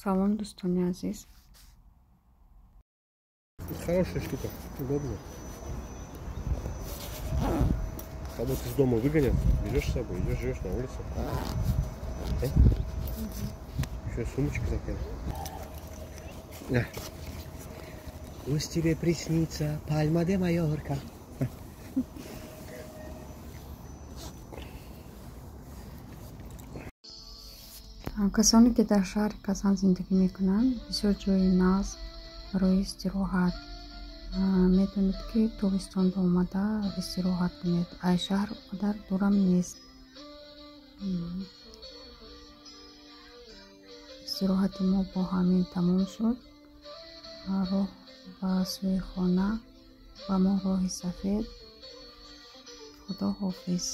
салом дӯстони азиз. Хорошая штука, удобно. Кого-то из дома выгонят, берешь с собой, идешь, живешь на улице. Еще сумочка такая. Да. Пусть тебе приснится Пальма де Майорка. Касоне ки дар шаҳри Казан зиндагӣ мекунанд, бисёр ҷойи наз барои истироҳат. Медонед ки тобистонда омада истироҳат кунед. Ай шаҳр одар дурам нест. истироҳати мо бо ҳамин тамом шуд. роҳ ба сӯи хона ва мо роҳи сафед. худо ҳофиз.